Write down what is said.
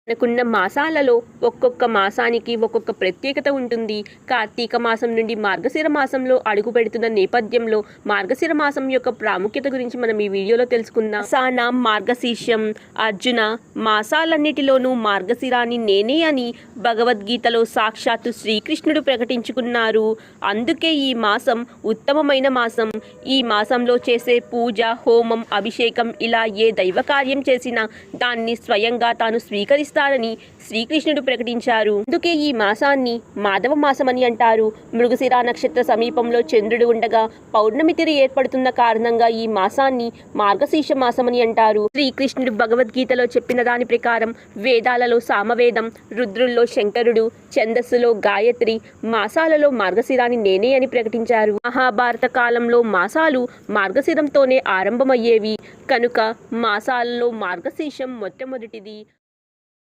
మనకున్న మాసాలలో ఒక్కొక్క మాసానికి ఒక్కొక్క ప్రత్యేకత ఉంటుంది. కార్తీక మాసం నుండి మార్గశిర మాసంలో అడుగు పెడుతున్న నేపథ్యంలో మార్గశిర మాసం యొక్క ప్రాముఖ్యత గురించి మనం ఈ వీడియోలో తెలుసుకుందాం. మాసానాం మార్గశీర్షం అర్జున, మాసాలన్నిటిలోనూ మార్గశిరాన్ని నేనే అని భగవద్గీతలో సాక్షాత్తు శ్రీకృష్ణుడు ప్రకటించుకున్నారు. అందుకే ఈ మాసం ఉత్తమమైన మాసం. ఈ మాసంలో చేసే పూజ, హోమం, అభిషేకం ఇలా ఏ దైవ కార్యం చేసినా దాన్ని స్వయంగా తాను స్వీకరిస్తారని శ్రీకృష్ణుడు ప్రకటించారు. అందుకే ఈ మాసాన్ని మాధవ మాసమని అంటారు. మృగశిర నక్షత్ర సమీపంలో చంద్రుడు ఉండగా పౌర్ణమి తిథి ఏర్పడుతున్న కారణంగా ఈ మాసాన్ని మార్గశీర్ష మాసమని అంటారు. శ్రీకృష్ణుడు భగవద్గీతలో చెప్పిన దాని ప్రకారం వేదాలలో సామవేదం, రుద్రుల్లో శంకరుడు, ఛందస్సులో గాయత్రి, మాసాలలో మార్గశిరాన్ని నేనే అని ప్రకటించారు. మహాభారత కాలంలో మాసాలు మార్గశిరంతోనే ఆరంభమయ్యేవి కనుక మాసాలలో మార్గశీర్షం మొట్టమొదటిది.